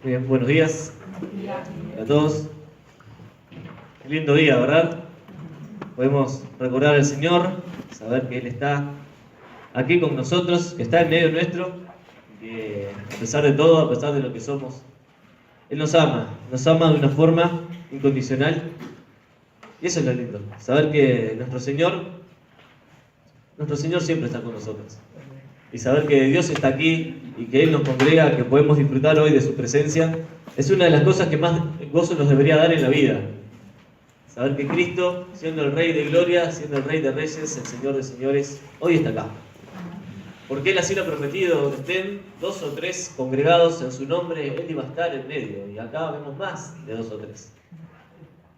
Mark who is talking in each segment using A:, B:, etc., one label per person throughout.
A: Muy bien, buenos días a todos. Qué lindo día, ¿verdad? Podemos recordar al Señor, saber que Él está aquí con nosotros, que está en medio nuestro, que a pesar de todo, a pesar de lo que somos, Él nos ama de una forma incondicional. Y eso es lo lindo, saber que nuestro Señor siempre está con nosotros. Y saber que Dios está aquí y que Él nos congrega, que podemos disfrutar hoy de su presencia, es una de las cosas que más gozo nos debería dar en la vida. Saber que Cristo, siendo el Rey de Gloria, siendo el Rey de Reyes, el Señor de Señores, hoy está acá. Porque Él así lo ha prometido, donde estén 2 o 3 congregados en su nombre, Él iba a estar en medio. Y acá vemos más de 2 o 3.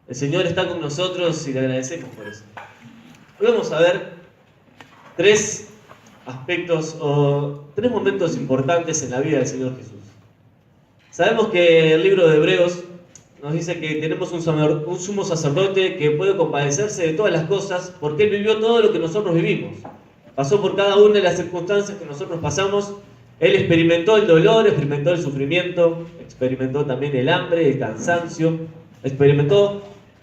A: El Señor está con nosotros y le agradecemos por eso. Hoy vamos a ver 3 aspectos o 3 momentos importantes en la vida del Señor Jesús. Sabemos que el libro de Hebreos nos dice que tenemos un sumo sacerdote que puede compadecerse de todas las cosas porque Él vivió todo lo que nosotros vivimos. Pasó por cada una de las circunstancias que nosotros pasamos. Él experimentó el dolor, experimentó el sufrimiento, experimentó también el hambre, el cansancio, experimentó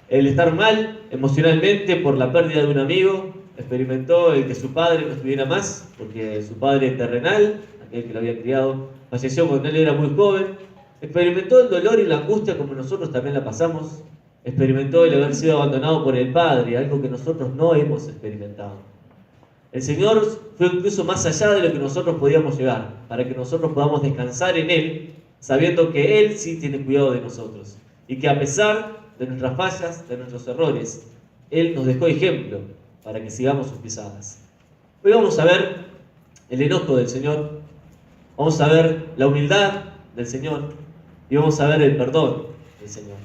A: el estar mal emocionalmente por la pérdida de un amigo, experimentó el que su padre no estuviera más, porque su padre terrenal, aquel que lo había criado, falleció cuando él era muy joven. Experimentó el dolor y la angustia como nosotros también la pasamos. Experimentó el haber sido abandonado por el Padre, algo que nosotros no hemos experimentado. El Señor fue incluso más allá de lo que nosotros podíamos llegar, para que nosotros podamos descansar en Él, sabiendo que Él sí tiene cuidado de nosotros. Y que a pesar de nuestras fallas, de nuestros errores, Él nos dejó ejemplo para que sigamos sus pisadas. Hoy vamos a ver el enojo del Señor, vamos a ver la humildad del Señor y vamos a ver el perdón del Señor.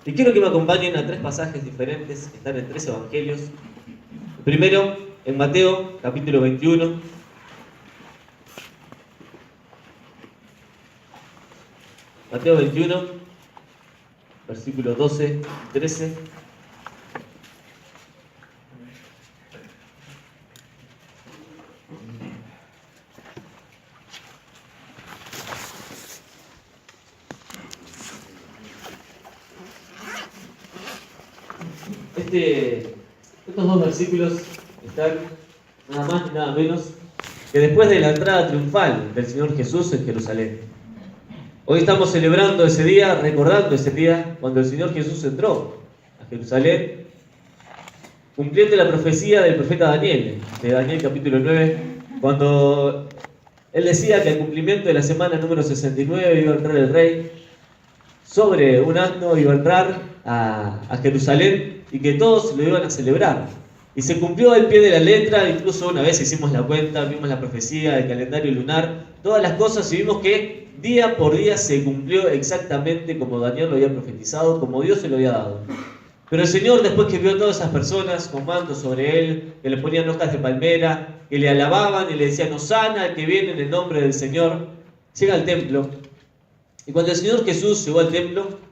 A: Y quiero que me acompañen a 3 pasajes diferentes que están en 3 evangelios. El primero, en Mateo, capítulo 21. Mateo 21, versículos 12 y 13. Estos 2 versículos están nada más ni nada menos que después de la entrada triunfal del Señor Jesús en Jerusalén. Hoy estamos celebrando ese día, recordando ese día cuando el Señor Jesús entró a Jerusalén, cumpliendo la profecía del profeta Daniel, de Daniel capítulo 9, cuando él decía que al cumplimiento de la semana número 69 iba a entrar el rey, sobre un asno iba a entrar a Jerusalén y que todos lo iban a celebrar. Y se cumplió al pie de la letra, incluso una vez hicimos la cuenta, vimos la profecía, el calendario lunar, todas las cosas y vimos que día por día se cumplió exactamente como Daniel lo había profetizado, como Dios se lo había dado. Pero el Señor, después que vio a todas esas personas con mantos sobre Él, que le ponían hojas de palmera, que le alababan y le decían Hosana al que viene en el nombre del Señor, llega al templo. Y cuando el Señor Jesús llegó al templo,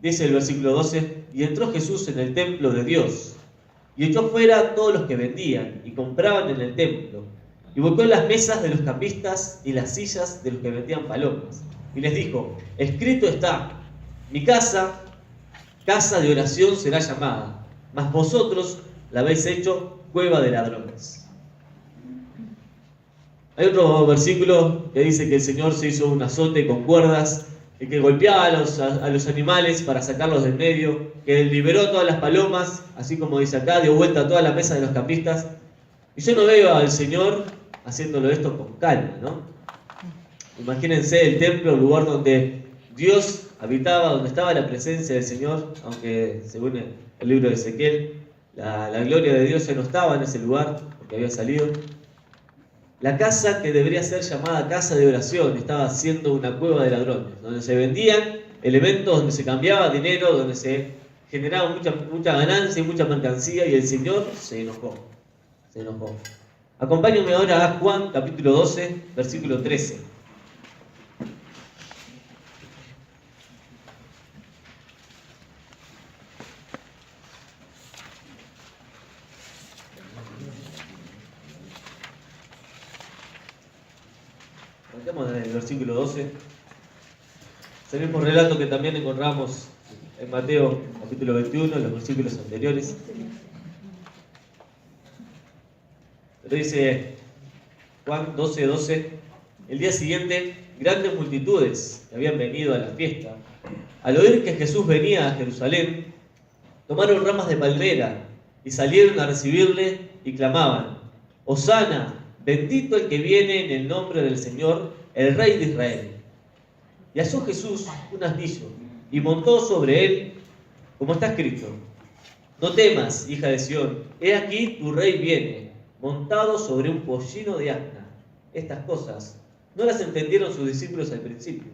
A: dice el versículo 12, y entró Jesús en el templo de Dios, y echó fuera a todos los que vendían y compraban en el templo, y volcó las mesas de los cambistas y las sillas de los que vendían palomas, y les dijo, escrito está, mi casa, casa de oración será llamada, mas vosotros la habéis hecho cueva de ladrones. Hay otro versículo que dice que el Señor se hizo un azote con cuerdas, y que golpeaba a los animales para sacarlos del medio, que liberó a todas las palomas, así como dice acá, dio vuelta a toda la mesa de los campistas. Y yo no veo al Señor haciéndolo esto con calma, ¿no? Imagínense el templo, el lugar donde Dios habitaba, donde estaba la presencia del Señor, aunque según el libro de Ezequiel, la gloria de Dios ya no estaba en ese lugar, porque había salido. La casa que debería ser llamada casa de oración estaba siendo una cueva de ladrones, donde se vendían elementos, donde se cambiaba dinero, donde se generaba mucha ganancia y mucha mercancía, y el Señor se enojó. Acompáñenme ahora a Juan capítulo 12, versículo 13. Arrancamos en el versículo 12. Es el mismo relato que también encontramos en Mateo capítulo 21, en los versículos anteriores. Pero dice Juan 12:12, el día siguiente, grandes multitudes que habían venido a la fiesta, al oír que Jesús venía a Jerusalén, tomaron ramas de palmera y salieron a recibirle y clamaban: Hosana, bendito el que viene en el nombre del Señor, el Rey de Israel. Y asó Jesús un asnillo y montó sobre él, como está escrito: No temas, hija de Sión, he aquí tu rey viene, montado sobre un pollino de asna. Estas cosas no las entendieron sus discípulos al principio,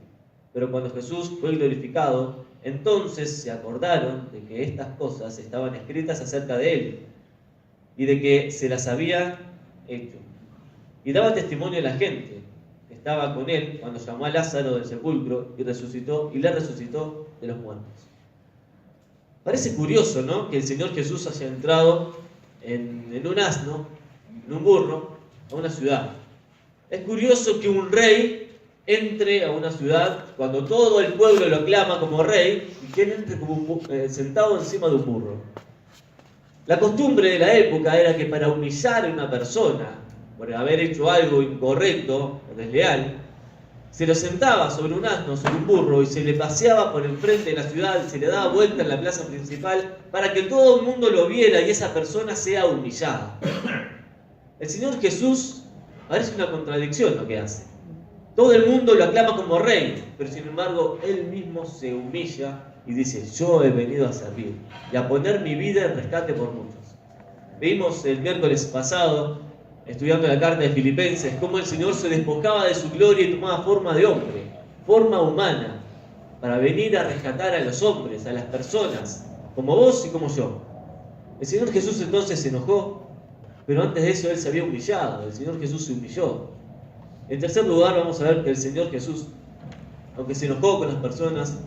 A: pero cuando Jesús fue glorificado, entonces se acordaron de que estas cosas estaban escritas acerca de él y de que se las había hecho. Y daba testimonio a la gente que estaba con él cuando llamó a Lázaro del sepulcro y le resucitó de los muertos. Parece curioso, ¿no?, que el Señor Jesús haya entrado en un asno, en un burro, a una ciudad. Es curioso que un rey entre a una ciudad cuando todo el pueblo lo aclama como rey y que él entre como sentado encima de un burro. La costumbre de la época era que para humillar a una persona por haber hecho algo incorrecto o desleal, se lo sentaba sobre un asno, sobre un burro, y se le paseaba por enfrente de la ciudad, se le daba vuelta en la plaza principal para que todo el mundo lo viera y esa persona sea humillada. El Señor Jesús parece una contradicción lo que hace. Todo el mundo lo aclama como rey, pero sin embargo él mismo se humilla y dice: yo he venido a servir y a poner mi vida en rescate por muchos. Vimos el miércoles pasado, estudiando la carta de Filipenses, cómo el Señor se despojaba de su gloria y tomaba forma de hombre, forma humana, para venir a rescatar a los hombres, a las personas, como vos y como yo. El Señor Jesús entonces se enojó, pero antes de eso él se había humillado. El Señor Jesús se humilló. En tercer lugar, vamos a ver que el Señor Jesús, aunque se enojó con las personas,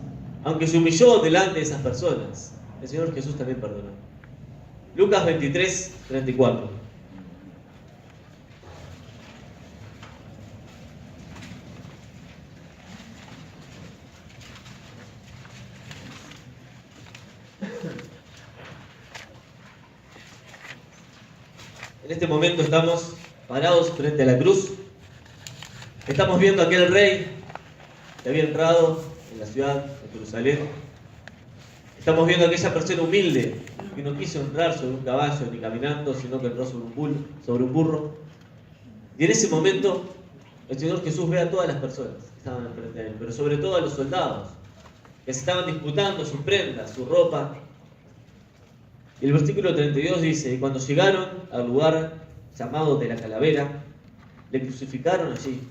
A: aunque se humilló delante de esas personas, el Señor Jesús también perdonó. Lucas 23:34. En este momento estamos parados frente a la cruz. Estamos viendo a aquel rey que había entrado en la ciudad de Jerusalén. Estamos viendo a aquella persona humilde que no quiso entrar sobre un caballo ni caminando, sino que entró sobre un burro. Y en ese momento el Señor Jesús ve a todas las personas que estaban enfrente de él, pero sobre todo a los soldados que se estaban disputando sus prendas, su ropa. Y el versículo 32 dice: y cuando llegaron al lugar llamado de la calavera, le crucificaron allí,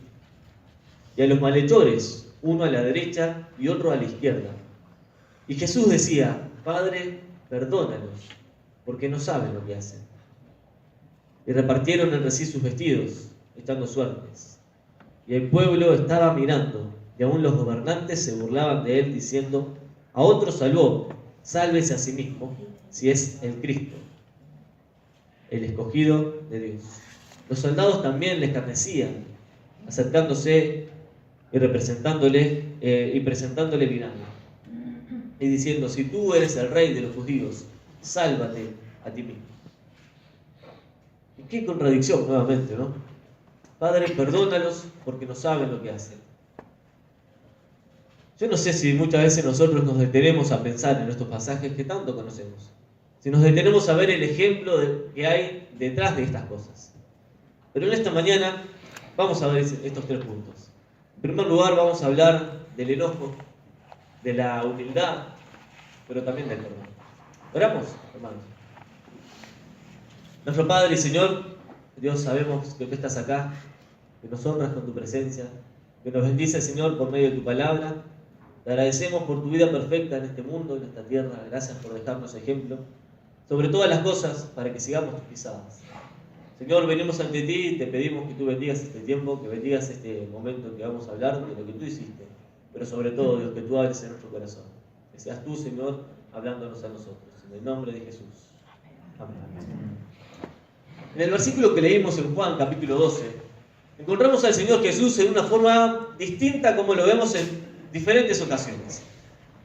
A: y a los malhechores, uno a la derecha y otro a la izquierda. Y Jesús decía: Padre, perdónalos, porque no saben lo que hacen. Y repartieron entre sí sus vestidos, echando suertes. Y el pueblo estaba mirando, y aún los gobernantes se burlaban de él, diciendo: a otro salvó, sálvese a sí mismo, si es el Cristo, el escogido de Dios. Los soldados también le escarnecían, acercándose y presentándole vinagre, y diciendo: si tú eres el rey de los judíos, sálvate a ti mismo. Y qué contradicción nuevamente, ¿no? Padre, perdónalos porque no saben lo que hacen. Yo no sé si muchas veces nosotros nos detenemos a pensar en estos pasajes que tanto conocemos, si nos detenemos a ver el ejemplo que hay detrás de estas cosas. Pero en esta mañana vamos a ver estos tres puntos. En primer lugar, vamos a hablar del enojo, de la humildad, pero también del perdón. Oramos, hermanos. Nuestro Padre y Señor, Dios, sabemos que tú estás acá, que nos honras con tu presencia, que nos bendices, Señor, por medio de tu palabra. Te agradecemos por tu vida perfecta en este mundo, en esta tierra. Gracias por dejarnos ejemplo sobre todas las cosas para que sigamos tus pisadas. Señor, venimos ante ti y te pedimos que tú bendigas este tiempo, que bendigas este momento en que vamos a hablar de lo que tú hiciste, pero sobre todo, Dios, que tú hables en nuestro corazón. Que seas tú, Señor, hablándonos a nosotros. En el nombre de Jesús. Amén. En el versículo que leímos en Juan, capítulo 12, encontramos al Señor Jesús en una forma distinta como lo vemos diferentes ocasiones.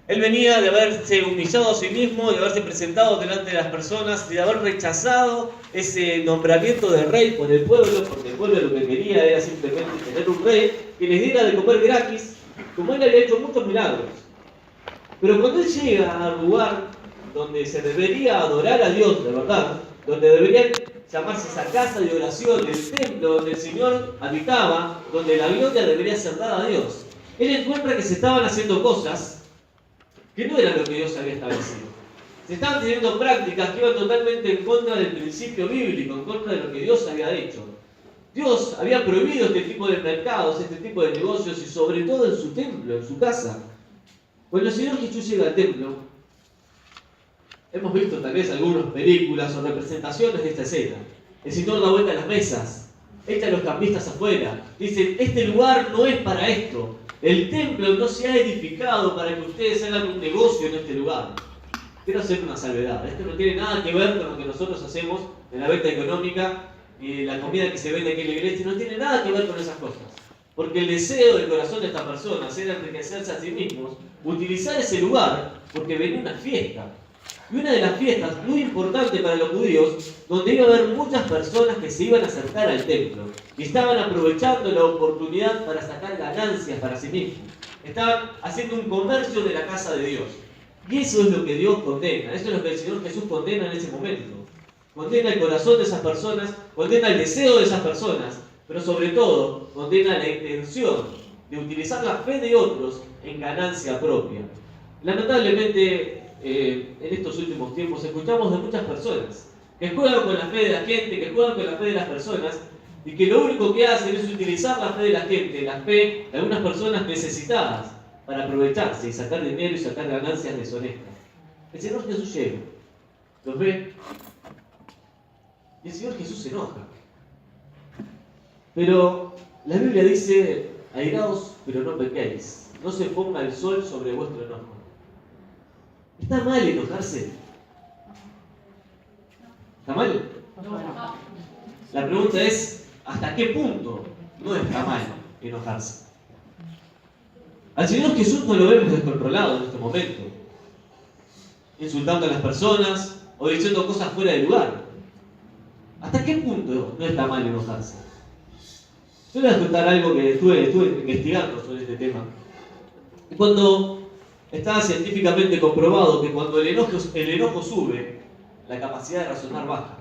A: Él venía de haberse humillado a sí mismo, de haberse presentado delante de las personas, de haber rechazado ese nombramiento de rey por el pueblo, porque el pueblo lo que quería era simplemente tener un rey que les diera de comer gratis, como él había hecho muchos milagros. Pero cuando él llega al lugar donde se debería adorar a Dios de verdad, donde debería llamarse esa casa de oración, el templo donde el Señor habitaba, donde la gloria debería ser dada a Dios, él encuentra que se estaban haciendo cosas que no era lo que Dios había establecido. Se estaban teniendo prácticas que iban totalmente en contra del principio bíblico, en contra de lo que Dios había hecho. Dios había prohibido este tipo de mercados, este tipo de negocios, y sobre todo en su templo, en su casa. Cuando el Señor Jesús llega al templo, hemos visto tal vez algunas películas o representaciones de esta escena. El Señor da vuelta a las mesas, echa a los cambistas afuera, dice: este lugar no es para esto. El templo no se ha edificado para que ustedes hagan un negocio en este lugar. Quiero hacer una salvedad. Esto no tiene nada que ver con lo que nosotros hacemos en la venta económica y la comida que se vende aquí en la iglesia. No tiene nada que ver con esas cosas. Porque el deseo del corazón de estas personas era enriquecerse a sí mismos, utilizar ese lugar porque venía una fiesta. Y una de las fiestas muy importantes para los judíos, donde iba a haber muchas personas que se iban a acercar al templo y estaban aprovechando la oportunidad para sacar ganancias para sí mismos. Estaban haciendo un comercio de la casa de Dios. Y eso es lo que Dios condena, eso es lo que el Señor Jesús condena en ese momento. Condena el corazón de esas personas, condena el deseo de esas personas, pero sobre todo condena la intención de utilizar la fe de otros en ganancia propia. Lamentablemente, en estos últimos tiempos escuchamos de muchas personas que juegan con la fe de la gente, que juegan con la fe de las personas, y que lo único que hacen es utilizar la fe de la gente, la fe de algunas personas necesitadas, para aprovecharse y sacar dinero y sacar ganancias deshonestas. El Señor Jesús llega, los ve, y el Señor Jesús se enoja. Pero la Biblia dice: airaos, pero no pequéis, no se ponga el sol sobre vuestro enojo. ¿Está mal enojarse? ¿Está mal?
B: No.
A: La pregunta es: ¿hasta qué punto no está mal enojarse? Al Señor Jesús no lo vemos descontrolado en este momento, insultando a las personas o diciendo cosas fuera de lugar. ¿Hasta qué punto no está mal enojarse? Yo les voy a contar algo que estuve investigando sobre este tema. Y cuando está científicamente comprobado que cuando el enojo sube, la capacidad de razonar baja.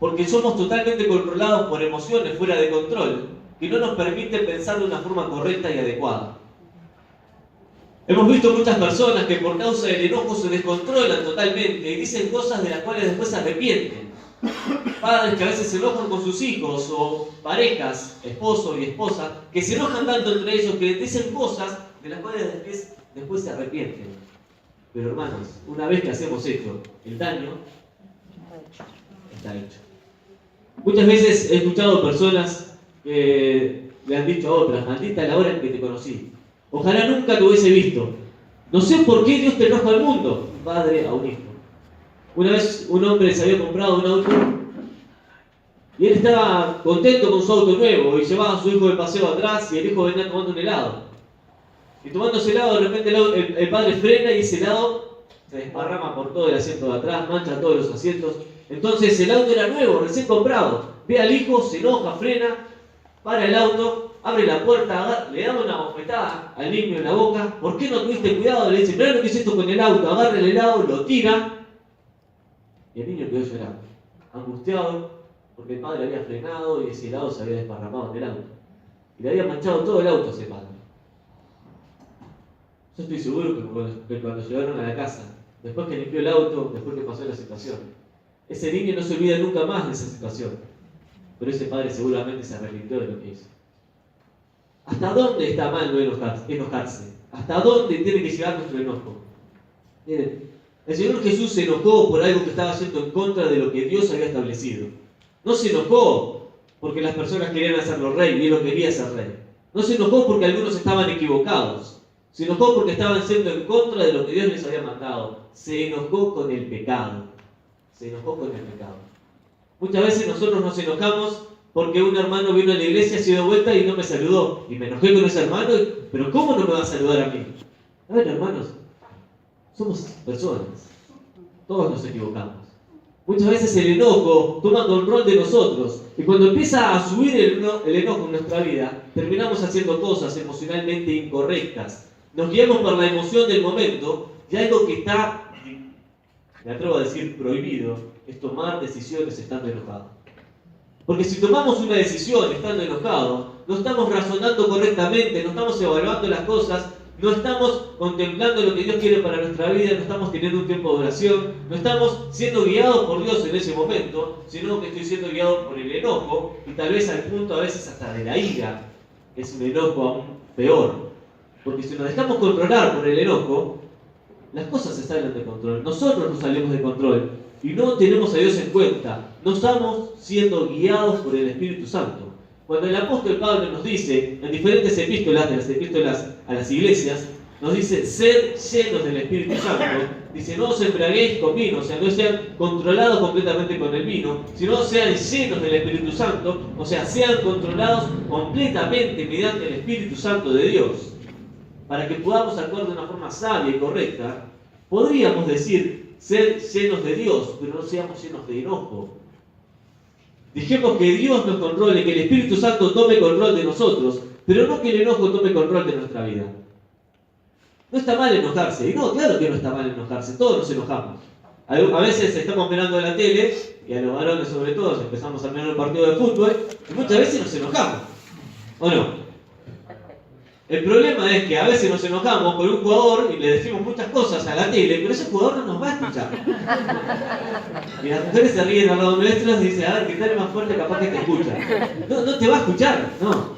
A: Porque somos totalmente controlados por emociones fuera de control que no nos permiten pensar de una forma correcta y adecuada. Hemos visto muchas personas que por causa del enojo se descontrolan totalmente y dicen cosas de las cuales después se arrepienten. Padres que a veces se enojan con sus hijos, o parejas, esposo y esposa, que se enojan tanto entre ellos que dicen cosas de las cuales después se arrepienten. Pero hermanos, una vez que hacemos esto, el daño está hecho. Muchas veces he escuchado personas que le han dicho a otras: maldita la hora en que te conocí. Ojalá nunca te hubiese visto. No sé por qué Dios te enoja al mundo. Padre a un hijo. Una vez un hombre se había comprado un auto y él estaba contento con su auto nuevo y llevaba a su hijo de paseo atrás y el hijo venía tomando un helado. Y tomando ese helado, de repente el padre frena y ese helado se desparrama por todo el asiento de atrás, mancha todos los asientos. Entonces el auto era nuevo, recién comprado. Ve al hijo, se enoja, frena, para el auto, abre la puerta, le da una bofetada al niño en la boca. ¿Por qué no tuviste cuidado? Le dice: mirá lo que hice esto con el auto. Agarra el helado, lo tira. Y el niño quedó llorando, angustiado, porque el padre había frenado y ese helado se había desparramado en el auto. Y le había manchado todo el auto a ese padre. Yo estoy seguro que cuando llegaron a la casa, después que limpió el auto, después que pasó la situación, ese niño no se olvida nunca más de esa situación. Pero ese padre seguramente se arrepintió de lo que hizo. ¿Hasta dónde está mal no enojarse? ¿Hasta dónde tiene que llegar nuestro enojo? Miren, el Señor Jesús se enojó por algo que estaba haciendo en contra de lo que Dios había establecido. No se enojó porque las personas querían hacerlo rey y él no quería ser rey. No se enojó porque algunos estaban equivocados. Se enojó porque estaban siendo en contra de lo que Dios les había mandado. Se enojó con el pecado. Se enojó con el pecado. Muchas veces nosotros nos enojamos porque un hermano vino a la iglesia, se dio vuelta y no me saludó. Y me enojé con ese hermano, pero ¿cómo no me va a saludar a mí? A ver, hermanos, somos personas. Todos nos equivocamos. Muchas veces el enojo toma control de nosotros. Y cuando empieza a subir el enojo en nuestra vida, terminamos haciendo cosas emocionalmente incorrectas. Nos guiamos por la emoción del momento y algo que está, me atrevo a decir, prohibido, es tomar decisiones estando enojados. Porque si tomamos una decisión estando enojados, no estamos razonando correctamente, no estamos evaluando las cosas, no estamos contemplando lo que Dios quiere para nuestra vida, no estamos teniendo un tiempo de oración, no estamos siendo guiados por Dios en ese momento, sino que estoy siendo guiado por el enojo y tal vez al punto a veces hasta de la ira. Es un enojo aún peor. Porque si nos dejamos controlar por el enojo, las cosas se salen de control. Nosotros nos salimos de control y no tenemos a Dios en cuenta. No estamos siendo guiados por el Espíritu Santo. Cuando el apóstol Pablo nos dice, en diferentes epístolas, de las epístolas a las iglesias, nos dice, ser llenos del Espíritu Santo, dice, no os embriaguéis con vino, o sea, no sean controlados completamente con el vino, sino sean llenos del Espíritu Santo, o sea, sean controlados completamente mediante el Espíritu Santo de Dios. Para que podamos actuar de una forma sabia y correcta, podríamos decir, ser llenos de Dios, pero no seamos llenos de enojo. Dejemos que Dios nos controle, que el Espíritu Santo tome control de nosotros, pero no que el enojo tome control de nuestra vida. No está mal enojarse, y no, claro que no está mal enojarse, todos nos enojamos. A veces estamos mirando la tele, y a los varones sobre todo, empezamos a mirar un partido de fútbol, y muchas veces nos enojamos, ¿o no? El problema es que a veces nos enojamos con un jugador y le decimos muchas cosas a la tele, pero ese jugador no nos va a escuchar. Y las mujeres se ríen al lado nuestro y dicen, a ver, gritale más fuerte, capaz que te escucha. No te va a escuchar, no.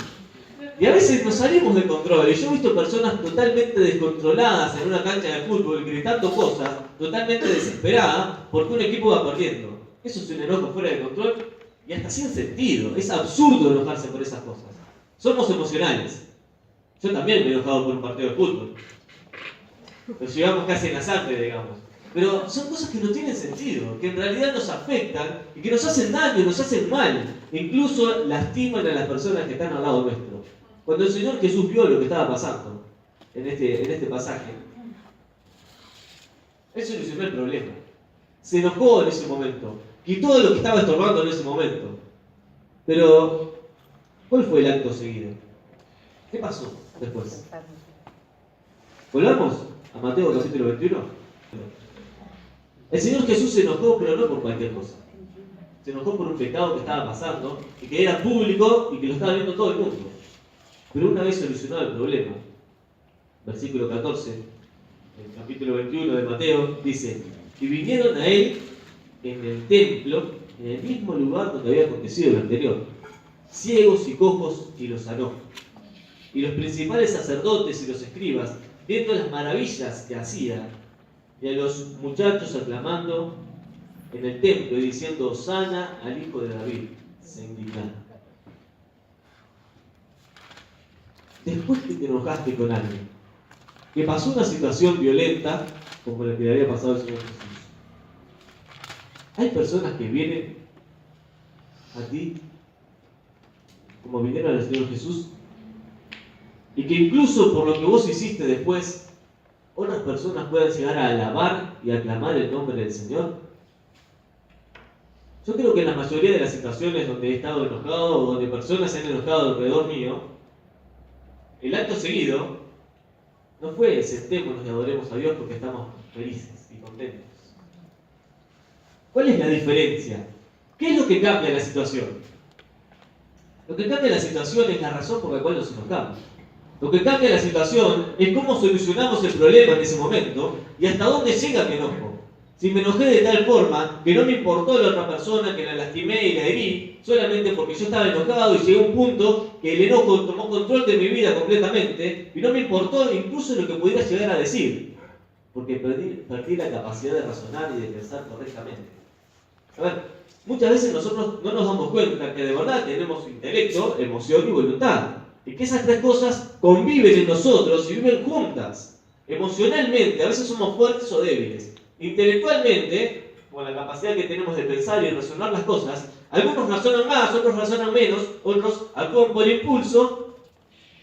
A: Y a veces nos salimos de control. Y yo he visto personas totalmente descontroladas en una cancha de fútbol, gritando cosas, totalmente desesperadas, porque un equipo va perdiendo. Eso es un enojo fuera de control y hasta sin sentido. Es absurdo enojarse por esas cosas. Somos emocionales. Yo también me he enojado por un partido de fútbol. Nos llevamos casi en la sangre, digamos. Pero son cosas que no tienen sentido, que en realidad nos afectan y que nos hacen daño, nos hacen mal. Incluso lastiman a las personas que están al lado nuestro. Cuando el Señor Jesús vio lo que estaba pasando en este pasaje, Él solucionó el problema. Se enojó en ese momento. Quitó lo que estaba estorbando en ese momento. Pero, ¿cuál fue el acto seguido? ¿Qué pasó después? ¿Volvamos a Mateo capítulo 21? El Señor Jesús se enojó, pero no por cualquier cosa. Se enojó por un pecado que estaba pasando y que era público y que lo estaba viendo todo el mundo. Pero una vez solucionado el problema, versículo 14, el capítulo 21 de Mateo, dice, y vinieron a él en el templo, en el mismo lugar donde había acontecido el anterior, ciegos y cojos, y los sanó. Y los principales sacerdotes y los escribas, viendo las maravillas que hacía, y a los muchachos aclamando en el templo y diciendo, sana al hijo de David, se indignaron. Después que te enojaste con alguien, que pasó una situación violenta, como la que le había pasado al Señor Jesús, hay personas que vienen a ti, como vinieron al Señor Jesús, y que incluso por lo que vos hiciste después, otras personas puedan llegar a alabar y aclamar el nombre del Señor. Yo creo que en la mayoría de las situaciones donde he estado enojado o donde personas se han enojado alrededor mío, el acto seguido no fue sentémonos y adoremos a Dios porque estamos felices y contentos. ¿Cuál es la diferencia? ¿Qué es lo que cambia la situación? Lo que cambia la situación es la razón por la cual nos enojamos. Lo que cambia la situación es cómo solucionamos el problema en ese momento y hasta dónde llega mi enojo. Si me enojé de tal forma que no me importó la otra persona, que la lastimé y la herí, solamente porque yo estaba enojado y llegué a un punto que el enojo tomó control de mi vida completamente y no me importó incluso lo que pudiera llegar a decir, porque perdí la capacidad de razonar y de pensar correctamente. A ver, muchas veces nosotros no nos damos cuenta que de verdad tenemos intelecto, emoción y voluntad. Y que esas tres cosas conviven en nosotros y viven juntas. Emocionalmente, a veces somos fuertes o débiles. Intelectualmente, con la capacidad que tenemos de pensar y razonar las cosas, Algunos razonan más, otros razonan menos, otros actúan por impulso,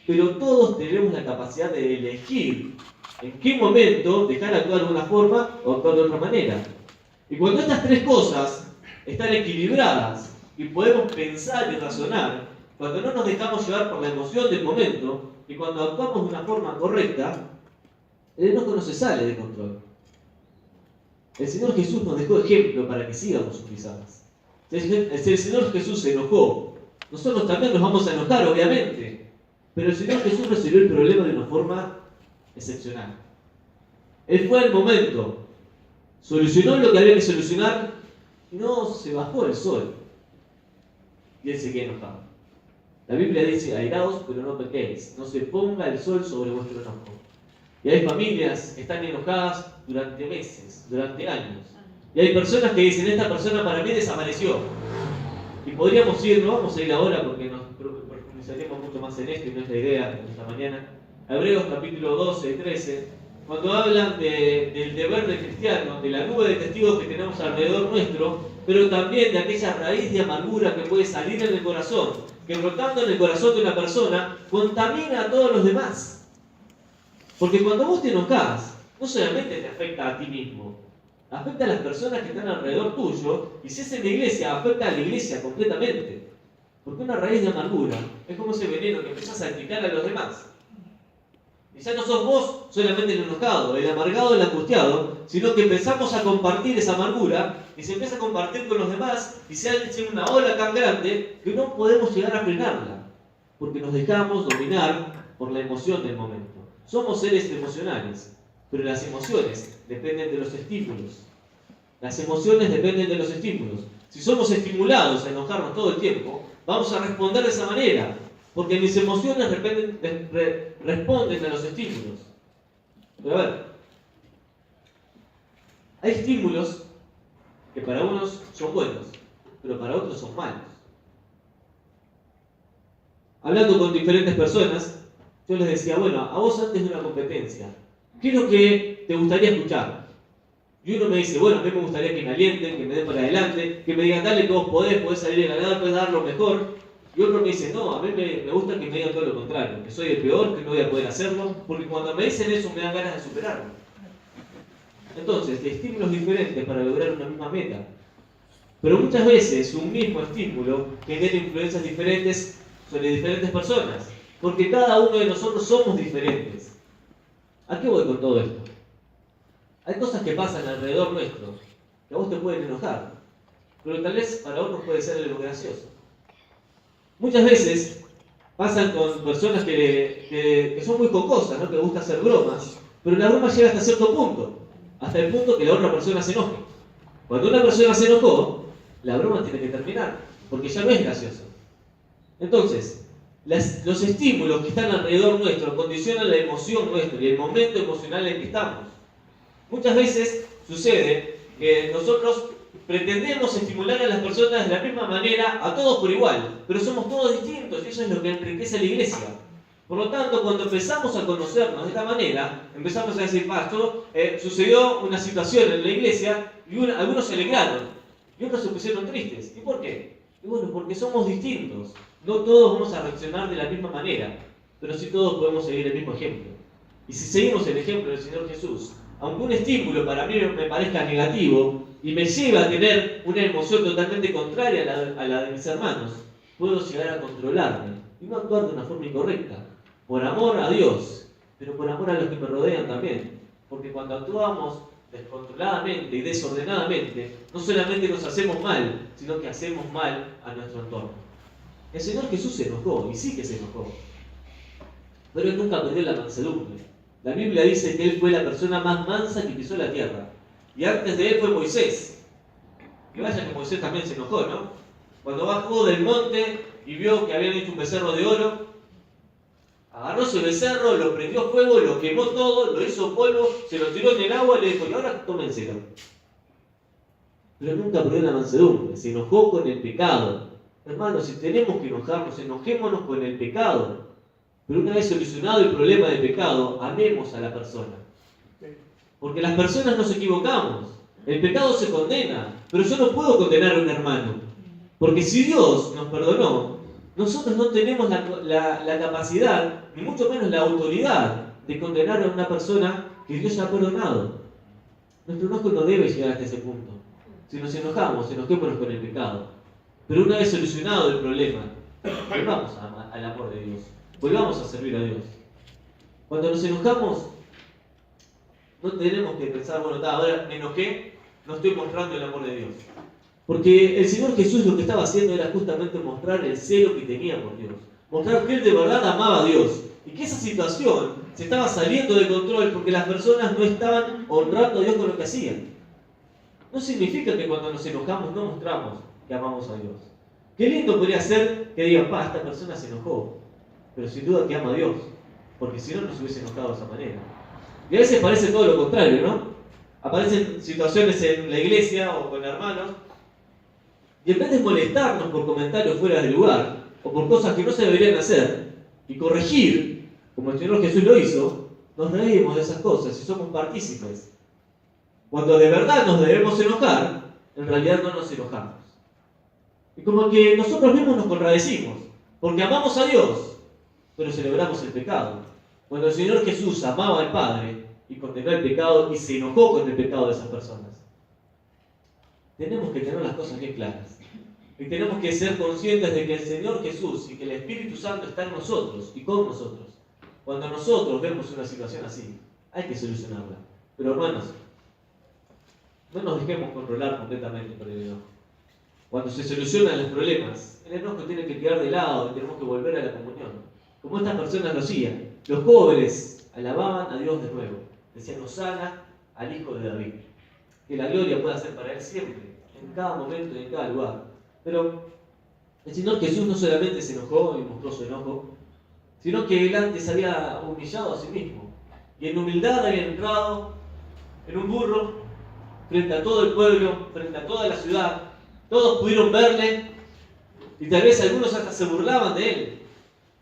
A: pero todos tenemos la capacidad de elegir en qué momento dejar actuar de una forma o actuar de otra manera. Y cuando estas tres cosas están equilibradas y podemos pensar y razonar, cuando no nos dejamos llevar por la emoción del momento y cuando actuamos de una forma correcta, el enojo no se sale de control. El Señor Jesús nos dejó ejemplo para que sigamos sus pisadas. Si el Señor Jesús se enojó, nosotros también nos vamos a enojar, obviamente. Pero el Señor Jesús resolvió el problema de una forma excepcional. Él fue al momento, solucionó lo que había que solucionar, y no se bajó el sol. Y él seguía enojado. La Biblia dice, airaos, pero no pequéis. No se ponga el sol sobre vuestro enojo. Y hay familias que están enojadas durante meses, durante años. Y hay personas que dicen, esta persona para mí desapareció. Y podríamos ir, no vamos a ir ahora porque nos profundizaríamos mucho más en esto y no es la idea de esta mañana. Hebreos capítulo 12 y 13, cuando hablan del deber del cristiano, de la nube de testigos que tenemos alrededor nuestro, pero también de aquella raíz de amargura que puede salir en el corazón, que brotando en el corazón de una persona, contamina a todos los demás. Porque cuando vos te enojás, no solamente te afecta a ti mismo, afecta a las personas que están alrededor tuyo, y si es en la iglesia, afecta a la iglesia completamente. Porque una raíz de amargura es como ese veneno que empieza a salpicar a los demás. Y ya no sos vos solamente el enojado, el amargado, el angustiado, sino que empezamos a compartir esa amargura y se empieza a compartir con los demás y se hace una ola tan grande que no podemos llegar a frenarla, porque nos dejamos dominar por la emoción del momento. Somos seres emocionales, pero las emociones dependen de los estímulos. Las emociones dependen de los estímulos. Si somos estimulados a enojarnos todo el tiempo, vamos a responder de esa manera, porque mis emociones responden a los estímulos. Pero a ver, hay estímulos que para unos son buenos, pero para otros son malos. Hablando con diferentes personas, yo les decía, bueno, a vos antes de una competencia, ¿qué es lo que te gustaría escuchar? Y uno me dice, bueno, a mí me gustaría que me alienten, que me den para adelante, que me digan, dale que vos podés salir a ganar, podés dar lo mejor. Y otro me dice, no, a mí me gusta que me digan todo lo contrario, que soy el peor, que no voy a poder hacerlo, porque cuando me dicen eso me dan ganas de superarlo. Entonces, estímulos diferentes para lograr una misma meta. Pero muchas veces un mismo estímulo genera influencias diferentes sobre diferentes personas, porque cada uno de nosotros somos diferentes. ¿A qué voy con todo esto? Hay cosas que pasan alrededor nuestro, que a vos te pueden enojar, pero tal vez para otros puede ser algo gracioso. Muchas veces pasan con personas que son muy jocosas, ¿no? Que les gusta hacer bromas, pero la broma llega hasta cierto punto, hasta el punto que la otra persona se enoje. Cuando una persona se enojó, la broma tiene que terminar, porque ya no es gracioso. Entonces, los estímulos que están alrededor nuestro condicionan la emoción nuestra y el momento emocional en que estamos. Muchas veces sucede que nosotros pretendemos estimular a las personas de la misma manera, a todos por igual, pero somos todos distintos y eso es lo que enriquece a la iglesia. Por lo tanto, cuando empezamos a conocernos de esta manera, empezamos a decir, pastor, sucedió una situación en la iglesia y algunos se alegraron y otros se pusieron tristes. ¿Y por qué? Y bueno, porque somos distintos. No todos vamos a reaccionar de la misma manera, pero sí todos podemos seguir el mismo ejemplo. Y si seguimos el ejemplo del Señor Jesús, aunque un estímulo para mí me parezca negativo y me lleva a tener una emoción totalmente contraria a la de mis hermanos, puedo llegar a controlarme y no actuar de una forma incorrecta, por amor a Dios, pero por amor a los que me rodean también. Porque cuando actuamos descontroladamente y desordenadamente, no solamente nos hacemos mal, sino que hacemos mal a nuestro entorno. El Señor Jesús se enojó, y sí que se enojó, pero Él nunca perdió la mansedumbre. La Biblia dice que Él fue la persona más mansa que pisó la tierra, y antes de Él fue Moisés. Y vaya que Moisés también se enojó, ¿no? Cuando bajó del monte y vio que habían hecho un becerro de oro, agarró su becerro, lo prendió a fuego, lo quemó todo, lo hizo polvo, se lo tiró en el agua y le dijo, y ahora tómenselo. Pero nunca perdió la mansedumbre, se enojó con el pecado. Hermanos, si tenemos que enojarnos, enojémonos con el pecado. Pero una vez solucionado el problema del pecado, amemos a la persona. Porque las personas nos equivocamos. El pecado se condena, pero yo no puedo condenar a un hermano. Porque si Dios nos perdonó, nosotros no tenemos la capacidad, ni mucho menos la autoridad, de condenar a una persona que Dios ya ha perdonado. Nuestro enojo no debe llegar hasta ese punto. Si nos enojamos, enojémonos con el pecado. Pero una vez solucionado el problema, volvamos al amor de Dios. Volvamos a servir a Dios. Cuando nos enojamos, no tenemos que pensar, bueno, ahora me enojé, no estoy mostrando el amor de Dios. Porque el Señor Jesús lo que estaba haciendo era justamente mostrar el celo que tenía por Dios. Mostrar que Él de verdad amaba a Dios. Y que esa situación se estaba saliendo de control porque las personas no estaban honrando a Dios con lo que hacían. No significa que cuando nos enojamos no mostramos que amamos a Dios. Qué lindo podría ser que digan, esta persona se enojó, pero sin duda que ama a Dios, porque si no, no se hubiese enojado de esa manera. Y a veces parece todo lo contrario, ¿no? Aparecen situaciones en la iglesia o con hermanos, y en vez de molestarnos por comentarios fuera de lugar, o por cosas que no se deberían hacer, y corregir, como el Señor Jesús lo hizo, nos reímos de esas cosas y somos partícipes. Cuando de verdad nos debemos enojar, en realidad no nos enojamos. Y como que nosotros mismos nos contradecimos, porque amamos a Dios, pero celebramos el pecado. Cuando el Señor Jesús amaba al Padre y condenó el pecado y se enojó con el pecado de esas personas. Tenemos que tener las cosas bien claras. Y tenemos que ser conscientes de que el Señor Jesús y que el Espíritu Santo está en nosotros y con nosotros. Cuando nosotros vemos una situación así, hay que solucionarla. Pero hermanos, no nos dejemos controlar completamente por el enojo. Cuando se solucionan los problemas, el enojo tiene que quedar de lado y tenemos que volver a la comunión. Como estas personas lo hacían. Los jóvenes alababan a Dios de nuevo. Decían, Hosana al Hijo de David. Que la gloria pueda ser para Él siempre, en cada momento y en cada lugar. Pero el Señor Jesús no solamente se enojó y mostró su enojo, sino que Él antes había humillado a sí mismo. Y en humildad había entrado en un burro, frente a todo el pueblo, frente a toda la ciudad. Todos pudieron verle y tal vez algunos hasta se burlaban de Él.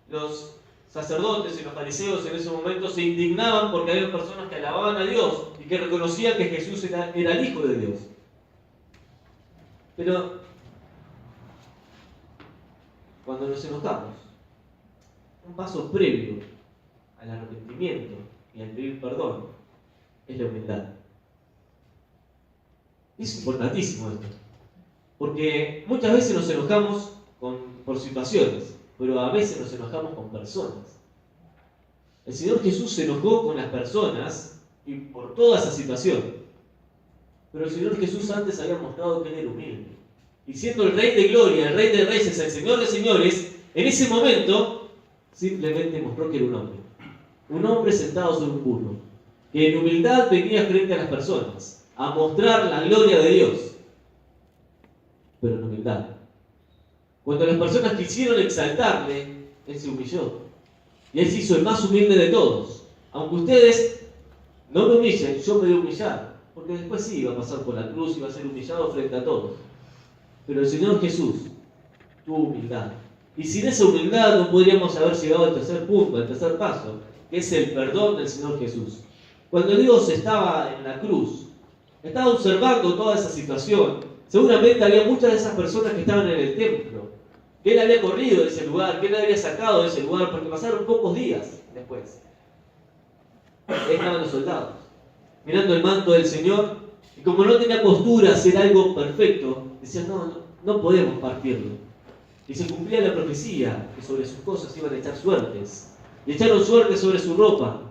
A: Los sacerdotes y los fariseos en ese momento se indignaban porque había personas que alababan a Dios y que reconocían que Jesús era el Hijo de Dios. Pero cuando nos enojamos, un paso previo al arrepentimiento y al pedir perdón es la humildad. Es importantísimo esto, porque muchas veces nos enojamos por situaciones, pero a veces nos enojamos con personas. El Señor Jesús se enojó con las personas y por toda esa situación. Pero el Señor Jesús antes había mostrado que Él era humilde. Y siendo el Rey de Gloria, el Rey de Reyes, el Señor de Señores, en ese momento simplemente mostró que era un hombre. Un hombre sentado sobre un burro, que en humildad venía frente a las personas a mostrar la gloria de Dios. Pero en humildad. Cuando las personas quisieron exaltarle, Él se humilló. Y Él se hizo el más humilde de todos. Aunque ustedes no me humillen, yo me voy a humillar. Porque después sí iba a pasar por la cruz y iba a ser humillado frente a todos. Pero el Señor Jesús tuvo humildad. Y sin esa humildad no podríamos haber llegado al tercer punto, al tercer paso, que es el perdón del Señor Jesús. Cuando Dios estaba en la cruz, estaba observando toda esa situación. Seguramente había muchas de esas personas que estaban en el templo, que Él había corrido de ese lugar, que Él había sacado de ese lugar, porque pasaron pocos días después. Ahí estaban los soldados, mirando el manto del Señor, y como no tenía postura hacer algo perfecto, decían, no podemos partirlo. Y se cumplía la profecía, que sobre sus cosas iban a echar suertes. Y echaron suertes sobre su ropa.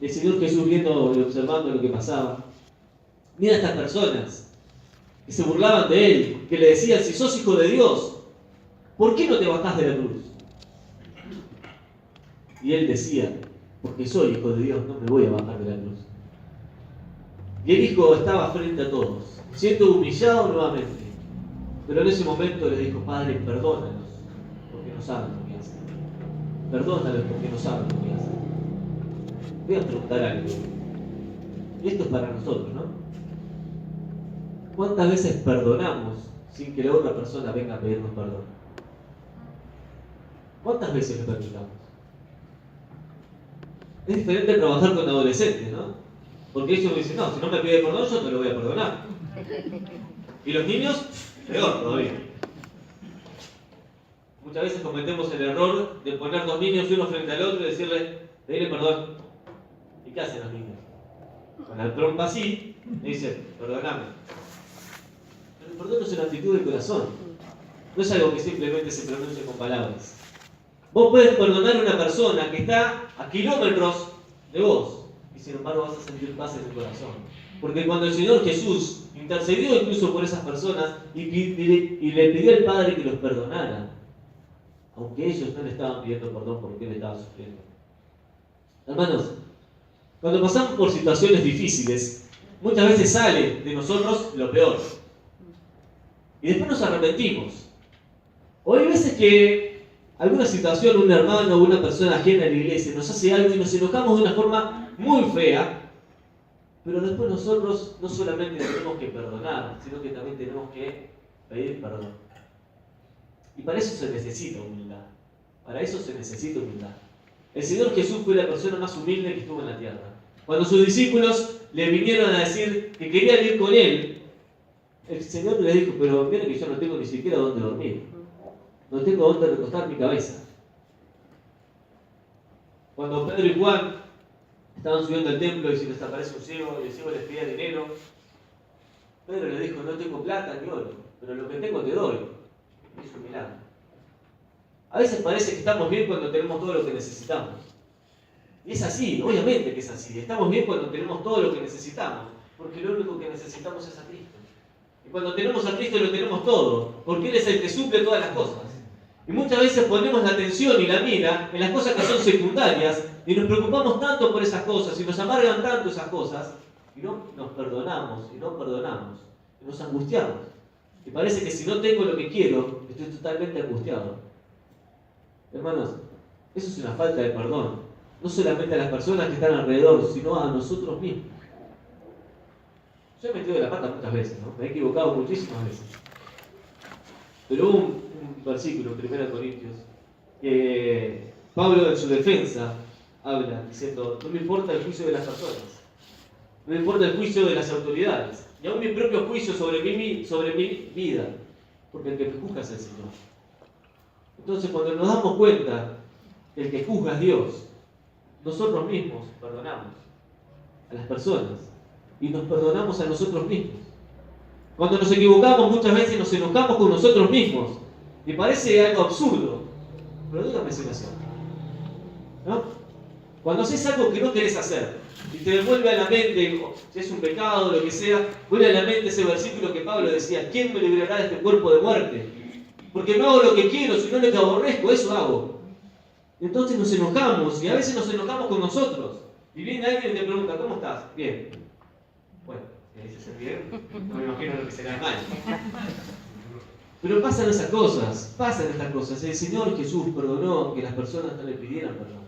A: Y el Señor Jesús, viendo y observando lo que pasaba, mira a estas personas que se burlaban de Él, que le decían, si sos hijo de Dios, ¿por qué no te bajás de la cruz? Y Él decía, porque soy hijo de Dios, no me voy a bajar de la cruz. Y el Hijo estaba frente a todos, siendo humillado nuevamente. Pero en ese momento les dijo, Padre, perdónalos, porque no saben lo que hacen. Perdónalos porque no saben lo que hacen. Voy a preguntar algo. Y esto es para nosotros, ¿no? ¿Cuántas veces perdonamos sin que la otra persona venga a pedirnos perdón? ¿Cuántas veces lo permitamos? Es diferente trabajar con adolescentes, ¿no? Porque ellos me dicen, no, si no me pide perdón, yo te lo voy a perdonar. Y los niños, peor todavía. Muchas veces cometemos el error de poner dos niños uno frente al otro y decirle, pedirle perdón. ¿Y qué hacen los niños? Con la trompa así, le dicen, perdóname. Pero el perdón es una actitud del corazón. No es algo que simplemente se pronuncie con palabras. Vos puedes perdonar a una persona que está a kilómetros de vos y sin embargo vas a sentir paz en el corazón. Porque cuando el Señor Jesús intercedió incluso por esas personas y le pidió al Padre que los perdonara, aunque ellos no le estaban pidiendo perdón porque él estaba sufriendo. Hermanos, cuando pasamos por situaciones difíciles, muchas veces sale de nosotros lo peor. Y después nos arrepentimos. O hay veces que alguna situación, un hermano o una persona ajena a la iglesia nos hace algo y nos enojamos de una forma muy fea, pero después nosotros no solamente tenemos que perdonar, sino que también tenemos que pedir perdón. Y para eso se necesita humildad. Para eso se necesita humildad. El Señor Jesús fue la persona más humilde que estuvo en la tierra. Cuando sus discípulos le vinieron a decir que querían ir con él, el Señor les dijo, pero miren que yo no tengo ni siquiera dónde dormir. No tengo dónde recostar mi cabeza. Cuando Pedro y Juan estaban subiendo al templo y se les aparece un ciego y el ciego les pedía dinero, Pedro les dijo, no tengo plata ni oro, pero lo que tengo te doy. Es un milagro. A veces parece que estamos bien cuando tenemos todo lo que necesitamos. Y es así, obviamente que es así. Estamos bien cuando tenemos todo lo que necesitamos, porque lo único que necesitamos es a Cristo. Y cuando tenemos a Cristo lo tenemos todo, porque Él es el que suple todas las cosas. Y muchas veces ponemos la atención y la mira en las cosas que son secundarias y nos preocupamos tanto por esas cosas y nos amargan tanto esas cosas y no nos perdonamos y no perdonamos y nos angustiamos. Y parece que si no tengo lo que quiero, estoy totalmente angustiado. Hermanos, eso es una falta de perdón. No solamente a las personas que están alrededor, sino a nosotros mismos. Yo he metido de la pata muchas veces, ¿no? Me he equivocado muchísimas veces. Pero hubo un versículo en 1 Corintios que Pablo en su defensa habla diciendo, no me importa el juicio de las personas, no me importa el juicio de las autoridades, y aún mi propio juicio sobre mi vida, porque el que me juzga es el Señor. Entonces cuando nos damos cuenta que el que juzga es Dios, nosotros mismos perdonamos a las personas y nos perdonamos a nosotros mismos. Cuando nos equivocamos muchas veces nos enojamos con nosotros mismos. Me parece algo absurdo, pero dígame si no es cierto, ¿no? Cuando haces algo que no querés hacer y te devuelve a la mente, si es un pecado o lo que sea, vuelve a la mente ese versículo que Pablo decía, ¿quién me librará de este cuerpo de muerte? Porque no hago lo que quiero, sino lo que aborrezco, eso hago. Entonces nos enojamos y a veces nos enojamos con nosotros. Y viene alguien y te pregunta, ¿cómo estás? Bien. Bueno, si dices bien, no me imagino lo que será mal. Pero pasan esas cosas, pasan estas cosas. El Señor Jesús perdonó aunque las personas no le pidieran perdón.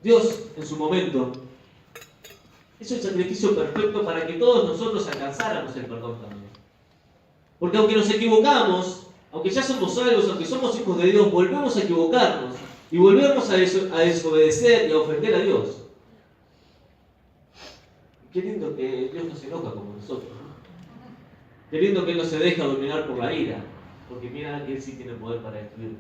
A: Dios, en su momento, hizo el sacrificio perfecto para que todos nosotros alcanzáramos el perdón también. Porque aunque nos equivocamos, aunque ya somos salvos, aunque somos hijos de Dios, volvemos a equivocarnos y volvemos a desobedecer y a ofender a Dios. Qué lindo que Dios no se enoja como nosotros, ¿no? Qué lindo que Él no se deja dominar por la ira, porque mira que Él sí tiene poder para destruirnos.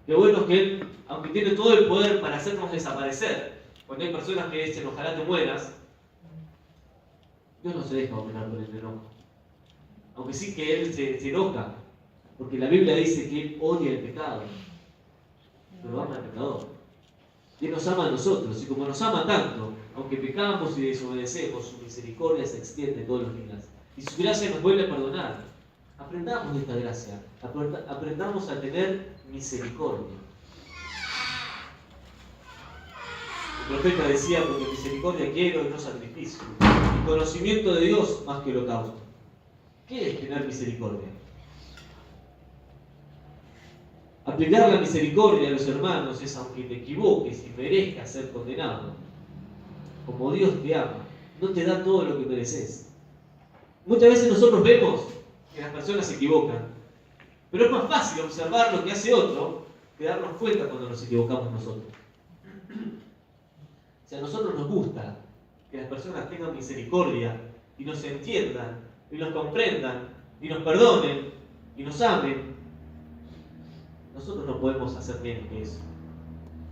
A: Qué bueno que Él, aunque tiene todo el poder para hacernos desaparecer, cuando hay personas que dicen ojalá te mueras, Dios no se deja dominar por el enojo. Aunque sí que Él se enoja, porque la Biblia dice que Él odia el pecado, pero ama al pecador. Y Él nos ama a nosotros, y como nos ama tanto, aunque pecamos y desobedecemos, su misericordia se extiende todos los días. Y su gracia nos vuelve a perdonar. Aprendamos de esta gracia, aprendamos a tener misericordia. El profeta decía, porque misericordia quiero y no sacrificio. Y conocimiento de Dios más que holocausto. ¿Qué es tener misericordia? Aplicar la misericordia a los hermanos es aunque te equivoques y merezcas ser condenado. Como Dios te ama, no te da todo lo que mereces. Muchas veces nosotros vemos que las personas se equivocan, pero es más fácil observar lo que hace otro que darnos cuenta cuando nos equivocamos nosotros. Si a nosotros nos gusta que las personas tengan misericordia y nos entiendan y nos comprendan y nos perdonen y nos amen, nosotros no podemos hacer menos que eso.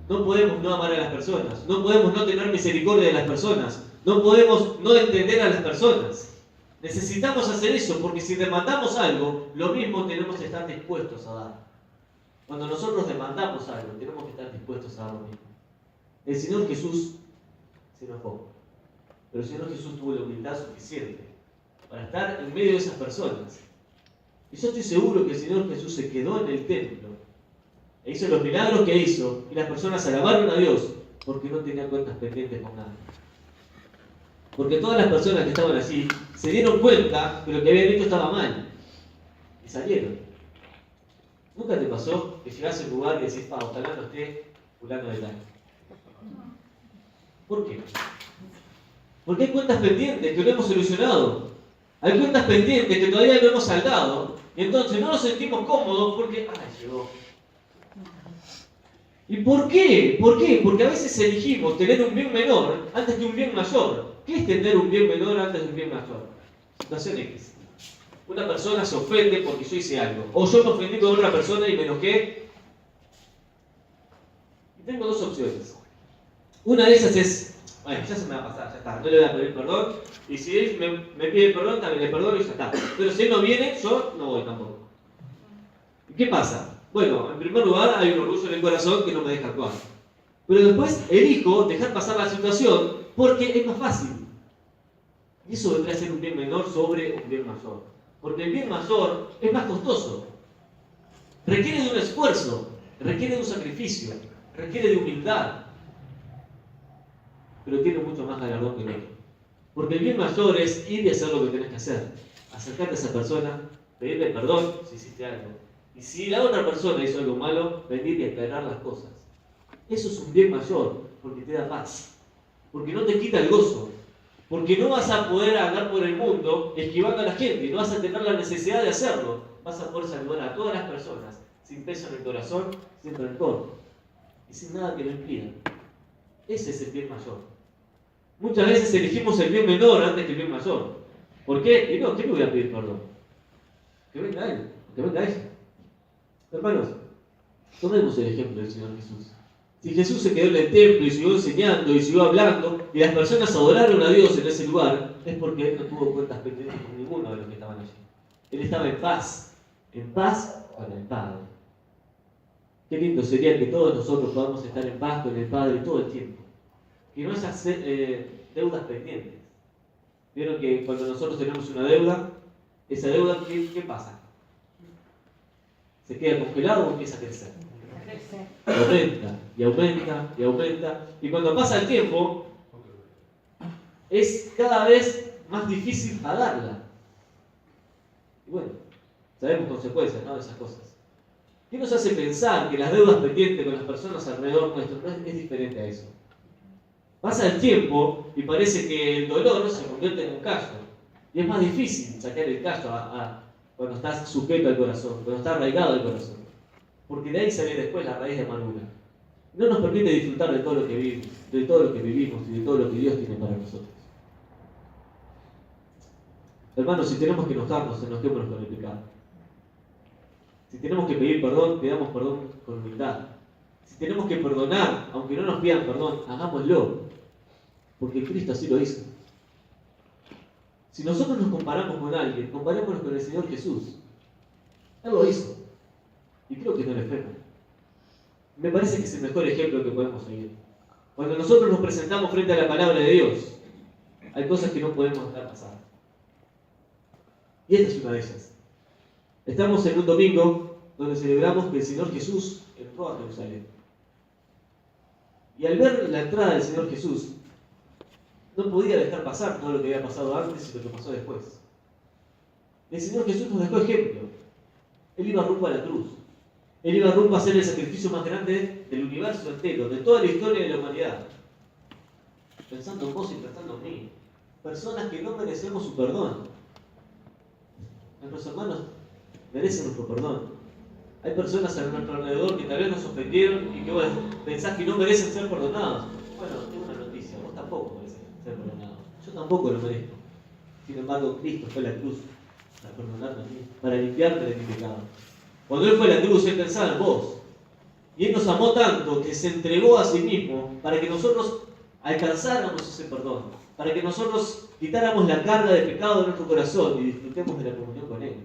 A: No podemos no amar a las personas, no podemos no tener misericordia de las personas, no podemos no entender a las personas. Necesitamos hacer eso porque si demandamos algo, lo mismo tenemos que estar dispuestos a dar. Cuando nosotros demandamos algo, tenemos que estar dispuestos a dar lo mismo. El Señor Jesús se enojó, pero el Señor Jesús tuvo la humildad suficiente para estar en medio de esas personas. Y yo estoy seguro que el Señor Jesús se quedó en el templo e hizo los milagros que hizo, y las personas alabaron a Dios porque no tenían cuentas pendientes con nadie. Porque todas las personas que estaban allí se dieron cuenta que lo que habían hecho estaba mal y salieron. ¿Nunca te pasó que llegás a un lugar y decís, ojalá no esté fulano de tal? ¿Por qué? Porque hay cuentas pendientes que no hemos solucionado. Hay cuentas pendientes que todavía no hemos saldado. Y entonces no nos sentimos cómodos porque, llegó. ¿Y por qué? ¿Por qué? Porque a veces elegimos tener un bien menor antes de un bien mayor. ¿Qué es tener un bien menor antes de un bien mayor? Situación X. Una persona se ofende porque yo hice algo. O yo me ofendí con otra persona y me enojé. Y tengo dos opciones. Una de esas es, ya se me va a pasar, ya está, no le voy a pedir perdón. Y si él me pide perdón, también le perdono y ya está. Pero si él no viene, yo no voy tampoco. ¿Y qué pasa? Bueno, en primer lugar hay un orgullo en el corazón que no me deja actuar. Pero después elijo dejar pasar la situación porque es más fácil. Y eso vendría a ser un bien menor sobre un bien mayor. Porque el bien mayor es más costoso. Requiere de un esfuerzo, requiere de un sacrificio, requiere de humildad. Pero tiene mucho más galardón que el otro. Porque el bien mayor es ir y hacer lo que tenés que hacer. Acercarte a esa persona, pedirle perdón si hiciste algo. Y si la otra persona hizo algo malo, venir y aclarar las cosas. Eso es un bien mayor, porque te da paz. Porque no te quita el gozo. Porque no vas a poder andar por el mundo esquivando a la gente. Y no vas a tener la necesidad de hacerlo. Vas a poder saludar a todas las personas, sin peso en el corazón, sin rencor. Y sin nada que lo impida. Ese es el bien mayor. Muchas veces elegimos el bien menor antes que el bien mayor. ¿Por qué? Y no, ¿qué le voy a pedir perdón? Que venga él, que venga ella. Hermanos, tomemos el ejemplo del Señor Jesús. Si Jesús se quedó en el templo y siguió enseñando y siguió hablando y las personas adoraron a Dios en ese lugar, es porque Él no tuvo cuentas pendientes con ninguno de los que estaban allí. Él estaba en paz con el Padre. Qué lindo sería que todos nosotros podamos estar en paz con el Padre todo el tiempo. Que no esas deudas pendientes. Vieron que cuando nosotros tenemos una deuda, esa deuda, ¿qué pasa? ¿Se queda congelado o empieza a crecer? Aumenta, y aumenta, y aumenta. Y cuando pasa el tiempo, es cada vez más difícil pagarla. Y bueno, sabemos consecuencias, ¿no?, de esas cosas. ¿Qué nos hace pensar que las deudas pendientes con las personas alrededor nuestro es diferente a eso? Pasa el tiempo y parece que el dolor se convierte en un callo. Y es más difícil sacar el callo cuando estás sujeto al corazón, cuando está arraigado al corazón. Porque de ahí sale después la raíz de amargura. No nos permite disfrutar de todo lo que vivimos, de todo lo que vivimos y de todo lo que Dios tiene para nosotros. Hermanos, si tenemos que enojarnos, enojémonos con el pecado. Si tenemos que pedir perdón, pidamos perdón con humildad. Si tenemos que perdonar, aunque no nos pidan perdón, hagámoslo. Porque Cristo así lo hizo. Si nosotros nos comparamos con alguien, comparémonos con el Señor Jesús. Él lo hizo. Y creo que no le frena. Me parece que es el mejor ejemplo que podemos seguir. Cuando nosotros nos presentamos frente a la palabra de Dios, hay cosas que no podemos dejar pasar. Y esta es una de ellas. Estamos en un domingo donde celebramos que el Señor Jesús entró a Jerusalén. Y al ver la entrada del Señor Jesús, no podía dejar pasar todo lo que había pasado antes y lo que pasó después. El Señor Jesús nos dejó ejemplo. Él iba rumbo a la cruz. Él iba rumbo a hacer el sacrificio más grande del universo entero, de toda la historia de la humanidad. Pensando en vos y pensando en mí. Personas que no merecemos su perdón. Nuestros hermanos merecen nuestro perdón. Hay personas a nuestro alrededor que tal vez nos ofendieron y que vos pensás que no merecen ser perdonados. Bueno, tengo una noticia, vos tampoco mereces ser perdonado. Yo tampoco lo merezco. Sin embargo, Cristo fue a la cruz para perdonarme a mí, para limpiarme de mi pecado. Cuando Él fue a la cruz, Él pensaba en vos. Y Él nos amó tanto que se entregó a sí mismo para que nosotros alcanzáramos ese perdón, para que nosotros quitáramos la carga de pecado de nuestro corazón y disfrutemos de la comunión con Él.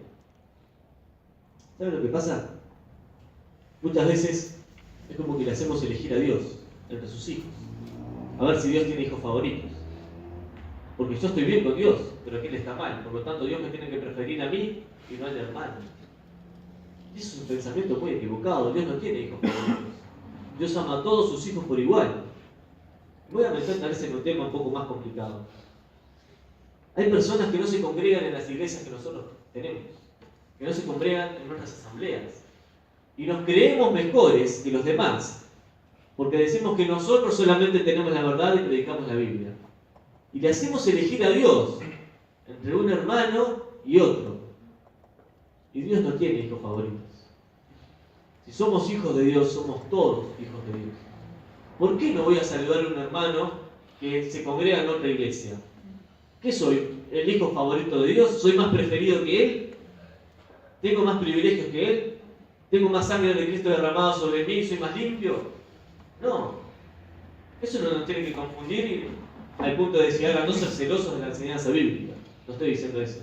A: ¿Saben lo que pasa? Muchas veces es como que le hacemos elegir a Dios entre sus hijos. A ver si Dios tiene hijos favoritos. Porque yo estoy bien con Dios, pero aquel está mal. Por lo tanto, Dios me tiene que preferir a mí y no al hermano. Y eso es un pensamiento muy equivocado. Dios no tiene hijos favoritos. Dios ama a todos sus hijos por igual. Voy a meter tal vez en un tema un poco más complicado. Hay personas que no se congregan en las iglesias que nosotros tenemos, que no se congregan en nuestras asambleas. Y nos creemos mejores que los demás, porque decimos que nosotros solamente tenemos la verdad y predicamos la Biblia. Y le hacemos elegir a Dios entre un hermano y otro. Y Dios no tiene hijos favoritos. Si somos hijos de Dios, somos todos hijos de Dios. ¿Por qué no voy a saludar a un hermano que se congrega en otra iglesia? ¿Qué soy? ¿El hijo favorito de Dios? ¿Soy más preferido que Él? ¿Tengo más privilegios que Él? ¿Tengo más sangre de Cristo derramada sobre mí y soy más limpio? No. Eso no nos tiene que confundir al punto de llegar a no ser celosos de la enseñanza bíblica. No estoy diciendo eso.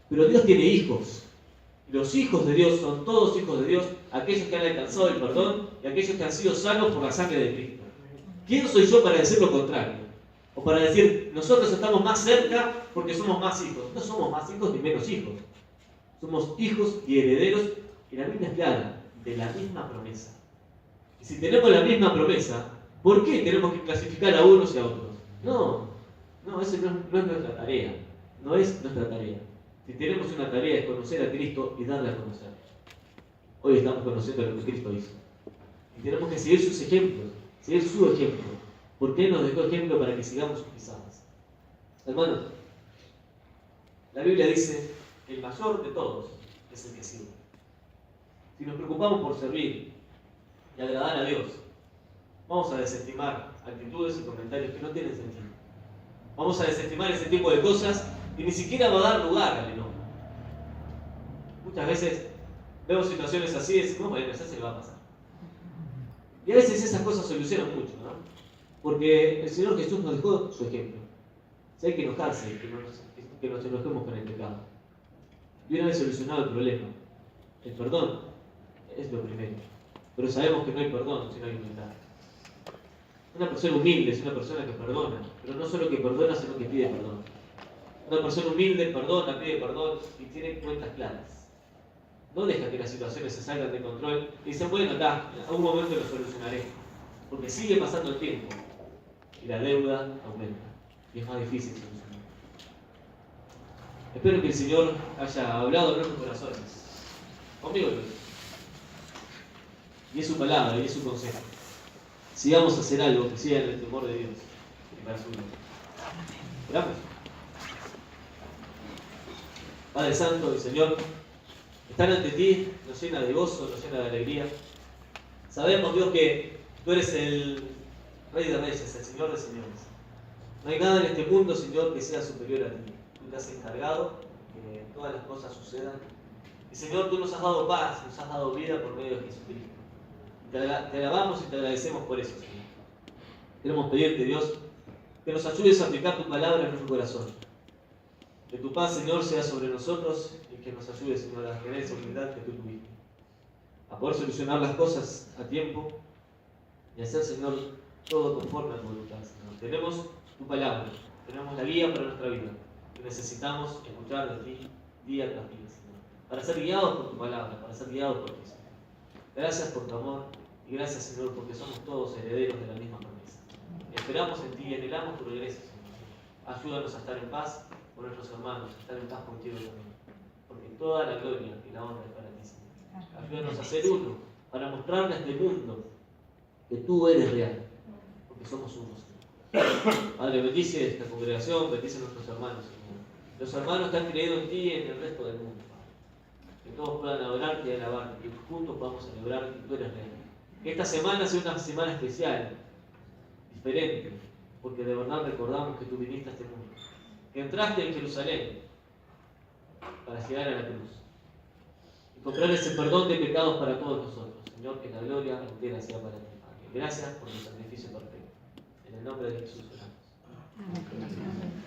A: Pero Dios tiene hijos. Los hijos de Dios son todos hijos de Dios, aquellos que han alcanzado el perdón y aquellos que han sido salvos por la sangre de Cristo. ¿Quién soy yo para decir lo contrario? O para decir, nosotros estamos más cerca porque somos más hijos. No somos más hijos ni menos hijos. Somos hijos y herederos, y la Biblia es clara, de la misma promesa. Y si tenemos la misma promesa, ¿por qué tenemos que clasificar a unos y a otros? No, esa no es nuestra tarea. No es nuestra tarea. Si tenemos una tarea es conocer a Cristo y darle a conocer. Hoy estamos conociendo lo que Cristo hizo. Y tenemos que seguir sus ejemplos, seguir su ejemplo. Porque Él nos dejó ejemplo para que sigamos sus pisadas. Hermanos, la Biblia dice que el mayor de todos es el que sirve. Si nos preocupamos por servir y agradar a Dios, vamos a desestimar actitudes y comentarios que no tienen sentido. Vamos a desestimar ese tipo de cosas y ni siquiera va a dar lugar al enojo. Muchas veces vemos situaciones así y decimos, bueno, eso se le va a pasar. Y a veces esas cosas solucionan mucho, ¿no? Porque el Señor Jesús nos dejó su ejemplo. Si hay que enojarse, que nos enojemos con el pecado. Y una vez solucionado el problema, el perdón es lo primero. Pero sabemos que no hay perdón si no hay humildad. Una persona humilde es una persona que perdona, pero no solo que perdona, sino que pide perdón. Una persona humilde perdona, pide perdón y tiene cuentas claras. No deja que las situaciones se salgan de control y dice, bueno, en algún momento lo solucionaré. Porque sigue pasando el tiempo y la deuda aumenta y es más difícil solucionar. Espero que el Señor haya hablado en nuestros corazones. Conmigo lo digo. Y es su palabra y es su consejo. Si vamos a hacer algo que sea en el temor de Dios y para su gloria. Oramos. Padre Santo y Señor, estar ante ti nos llena de gozo, nos llena de alegría. Sabemos, Dios, que tú eres el Rey de Reyes, el Señor de Señores. No hay nada en este mundo, Señor, que sea superior a ti. Tú te has encargado que todas las cosas sucedan. Y Señor, tú nos has dado paz, nos has dado vida por medio de Jesucristo. Te alabamos y te agradecemos por eso, Señor. Queremos pedirte, Dios, que nos ayudes a aplicar tu palabra en nuestro corazón. Que tu paz, Señor, sea sobre nosotros y que nos ayude, Señor, a tener esa humildad que tú tuviste. A poder solucionar las cosas a tiempo y hacer, Señor, todo conforme a tu voluntad, Señor. Tenemos tu palabra, tenemos la guía para nuestra vida. Que necesitamos escuchar de ti día tras día, Señor. Para ser guiados por tu palabra, para ser guiados por ti, Señor. Gracias por tu amor y gracias, Señor, porque somos todos herederos de la misma promesa. Esperamos en ti y anhelamos tu regreso, Señor. Ayúdanos a estar en paz con nuestros hermanos, a estar en paz contigo también. Porque toda la gloria y la honra es para ti, Señor. Ayúdanos a ser uno, para mostrarle a este mundo que tú eres real, porque somos uno, Señor. Padre, bendice esta congregación, bendice a nuestros hermanos, Señor. Los hermanos que han creído en ti y en el resto del mundo, Padre. Que todos puedan adorarte y alabarte, que juntos podamos celebrar que tú eres real. Que esta semana sea una semana especial, diferente, porque de verdad recordamos que tú viniste a este mundo, que entraste en Jerusalén para llegar a la cruz, y comprar ese perdón de pecados para todos nosotros. Señor, que la gloria entera sea para ti, Padre. Gracias por tu sacrificio perfecto. En el nombre de Jesús oramos.
B: Amén.